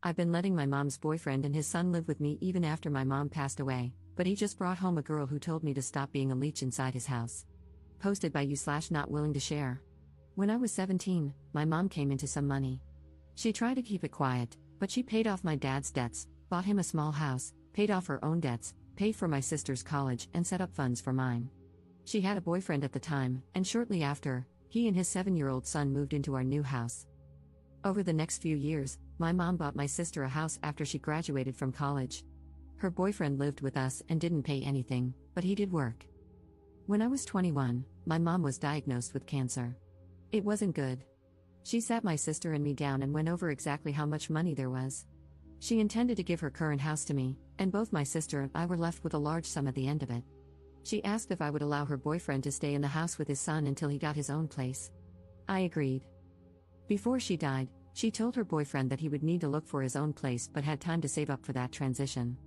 I've been letting my mom's boyfriend and his son live with me even after my mom passed away, but he just brought home a girl who told me to stop being a leech inside his house. Posted by you/not willing to share. When I was 17, my mom came into some money. She tried to keep it quiet, but she paid off my dad's debts, bought him a small house, paid off her own debts, paid for my sister's college, and set up funds for mine. She had a boyfriend at the time, and shortly after, he and his 7-year-old son moved into our new house. Over the next few years, my mom bought my sister a house after she graduated from college. Her boyfriend lived with us and didn't pay anything, but he did work. When I was 21, my mom was diagnosed with cancer. It wasn't good. She sat my sister and me down and went over exactly how much money there was. She intended to give her current house to me, and both my sister and I were left with a large sum at the end of it. She asked if I would allow her boyfriend to stay in the house with his son until he got his own place. I agreed. Before she died, she told her boyfriend that he would need to look for his own place but had time to save up for that transition.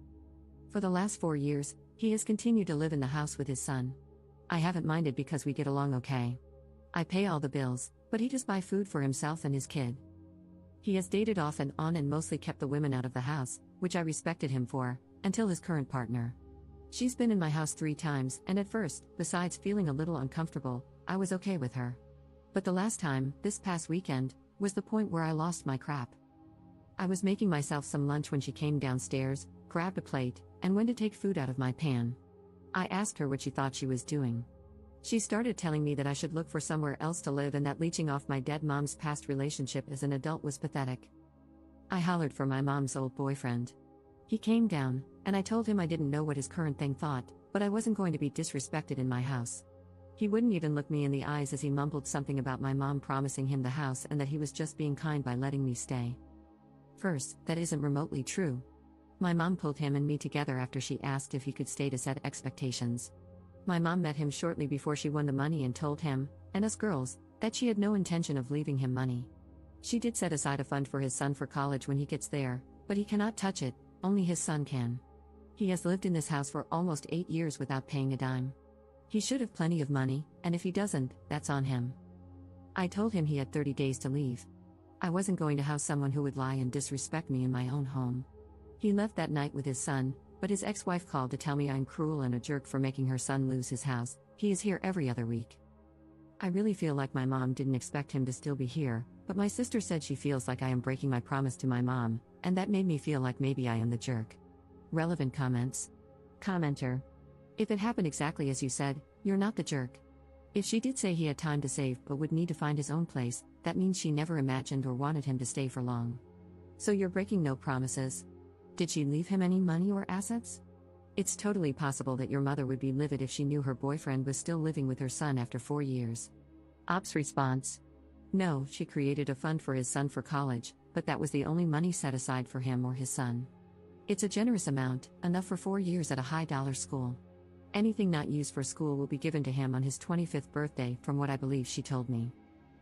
For the last 4 years, he has continued to live in the house with his son. I haven't minded because we get along okay. I pay all the bills, but he does buy food for himself and his kid. He has dated off and on and mostly kept the women out of the house, which I respected him for, until his current partner. She's been in my house 3 times, and at first, besides feeling a little uncomfortable, I was okay with her. But the last time, this past weekend, was the point where I lost my crap. I was making myself some lunch when she came downstairs, grabbed a plate, and went to take food out of my pan. I asked her what she thought she was doing. She started telling me that I should look for somewhere else to live and that leeching off my dead mom's past relationship as an adult was pathetic. I hollered for my mom's old boyfriend. He came down, and I told him I didn't know what his current thing thought, but I wasn't going to be disrespected in my house. He wouldn't even look me in the eyes as he mumbled something about my mom promising him the house and that he was just being kind by letting me stay. First, that isn't remotely true. My mom pulled him and me together after she asked if he could stay to set expectations. My mom met him shortly before she won the money and told him, and us girls, that she had no intention of leaving him money. She did set aside a fund for his son for college when he gets there, but he cannot touch it, only his son can. He has lived in this house for almost 8 years without paying a dime. He should have plenty of money, and if he doesn't, that's on him. I told him he had 30 days to leave. I wasn't going to house someone who would lie and disrespect me in my own home. He left that night with his son, but his ex-wife called to tell me I'm cruel and a jerk for making her son lose his house. He is here every other week. I really feel like my mom didn't expect him to still be here, but my sister said she feels like I am breaking my promise to my mom, and that made me feel like maybe I am the jerk. Relevant comments. Commenter. If it happened exactly as you said, you're not the jerk. If she did say he had time to save but would need to find his own place, that means she never imagined or wanted him to stay for long. So you're breaking no promises. Did she leave him any money or assets? It's totally possible that your mother would be livid if she knew her boyfriend was still living with her son after 4 years. Ops response. No, she created a fund for his son for college, but that was the only money set aside for him or his son. It's a generous amount, enough for 4 years at a high-dollar school. Anything not used for school will be given to him on his 25th birthday, from what I believe she told me.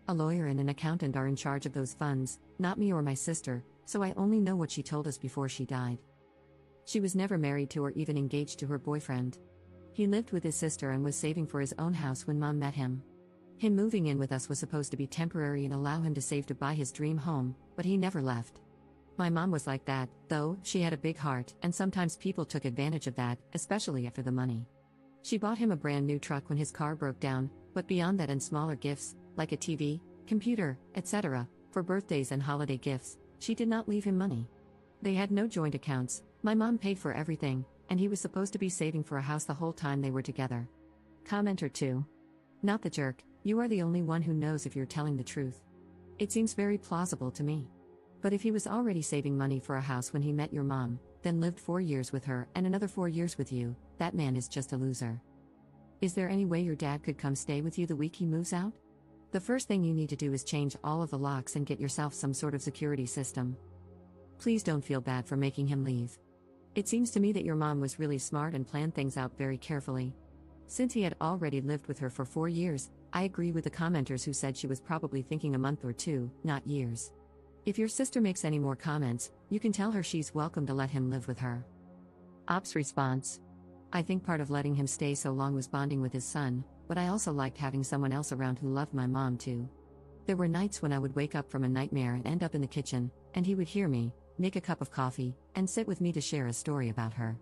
A lawyer and an accountant are in charge of those funds, not me or my sister, so I only know what she told us before she died. She was never married to or even engaged to her boyfriend. He lived with his sister and was saving for his own house when Mom met him. Him moving in with us was supposed to be temporary and allow him to save to buy his dream home, but he never left. My mom was like that, though. She had a big heart, and sometimes people took advantage of that, especially after the money. She bought him a brand new truck when his car broke down, but beyond that and smaller gifts, like a TV, computer, etc., for birthdays and holiday gifts, she did not leave him money. They had no joint accounts, my mom paid for everything, and he was supposed to be saving for a house the whole time they were together. Commenter 2. Not the jerk, you are the only one who knows if you're telling the truth. It seems very plausible to me. But if he was already saving money for a house when he met your mom, then lived 4 years with her and another 4 years with you, that man is just a loser. Is there any way your dad could come stay with you the week he moves out? The first thing you need to do is change all of the locks and get yourself some sort of security system. Please don't feel bad for making him leave. It seems to me that your mom was really smart and planned things out very carefully. Since he had already lived with her for 4 years, I agree with the commenters who said she was probably thinking a month or 2, not years. If your sister makes any more comments, you can tell her she's welcome to let him live with her. Ops response. I think part of letting him stay so long was bonding with his son, but I also liked having someone else around who loved my mom too. There were nights when I would wake up from a nightmare and end up in the kitchen, and he would hear me, make a cup of coffee, and sit with me to share a story about her.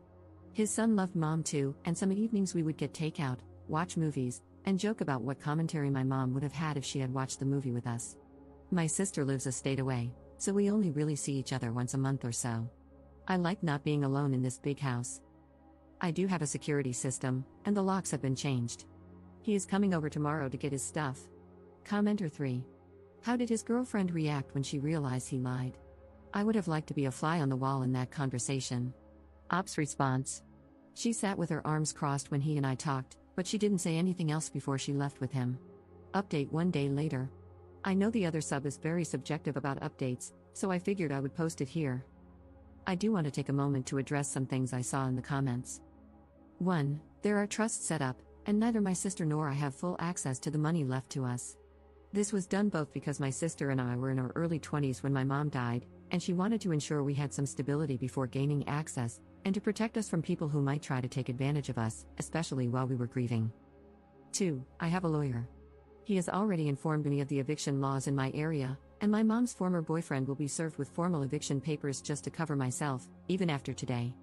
His son loved mom too, and some evenings we would get takeout, watch movies, and joke about what commentary my mom would have had if she had watched the movie with us. My sister lives a state away, so we only really see each other once a month or so. I like not being alone in this big house. I do have a security system, and the locks have been changed. He is coming over tomorrow to get his stuff. Commenter 3. How did his girlfriend react when she realized he lied? I would have liked to be a fly on the wall in that conversation. Ops response. She sat with her arms crossed when he and I talked, but she didn't say anything else before she left with him. Update 1 day later. I know the other sub is very subjective about updates, so I figured I would post it here. I do want to take a moment to address some things I saw in the comments. 1. There are trusts set up, and neither my sister nor I have full access to the money left to us. This was done both because my sister and I were in our early 20s when my mom died, and she wanted to ensure we had some stability before gaining access, and to protect us from people who might try to take advantage of us, especially while we were grieving. 2. I have a lawyer. He has already informed me of the eviction laws in my area, and my mom's former boyfriend will be served with formal eviction papers just to cover myself, even after today.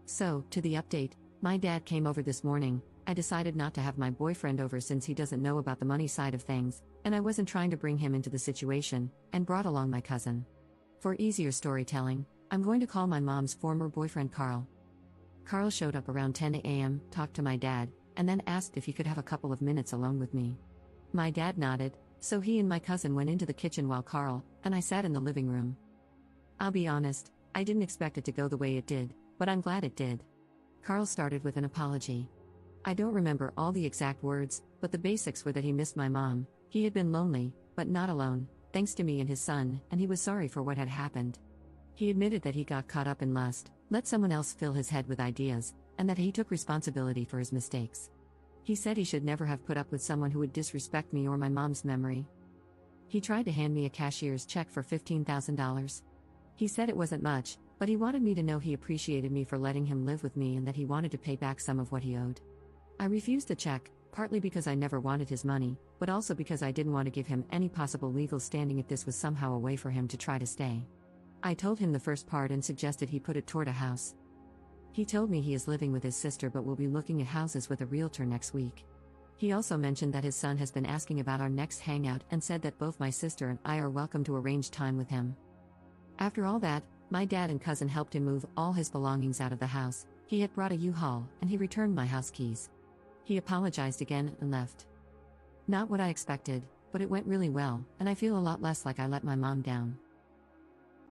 So, to the update, my dad came over this morning. I decided not to have my boyfriend over since he doesn't know about the money side of things, and I wasn't trying to bring him into the situation, and brought along my cousin. For easier storytelling, I'm going to call my mom's former boyfriend Carl. Carl showed up around 10 a.m., talked to my dad, and then asked if he could have a couple of minutes alone with me. My dad nodded, so he and my cousin went into the kitchen while Carl and I sat in the living room. I'll be honest, I didn't expect it to go the way it did, but I'm glad it did. Carl started with an apology. I don't remember all the exact words, but the basics were that he missed my mom, he had been lonely, but not alone, thanks to me and his son, and he was sorry for what had happened. He admitted that he got caught up in lust, let someone else fill his head with ideas, and that he took responsibility for his mistakes. He said he should never have put up with someone who would disrespect me or my mom's memory. He tried to hand me a cashier's check for $15,000. He said it wasn't much, but he wanted me to know he appreciated me for letting him live with me and that he wanted to pay back some of what he owed. I refused the check, partly because I never wanted his money, but also because I didn't want to give him any possible legal standing if this was somehow a way for him to try to stay. I told him the first part and suggested he put it toward a house. He told me he is living with his sister but will be looking at houses with a realtor next week. He also mentioned that his son has been asking about our next hangout and said that both my sister and I are welcome to arrange time with him. After all that, my dad and cousin helped him move all his belongings out of the house. He had brought a U-Haul, and he returned my house keys. He apologized again and left. Not what I expected, but it went really well, and I feel a lot less like I let my mom down.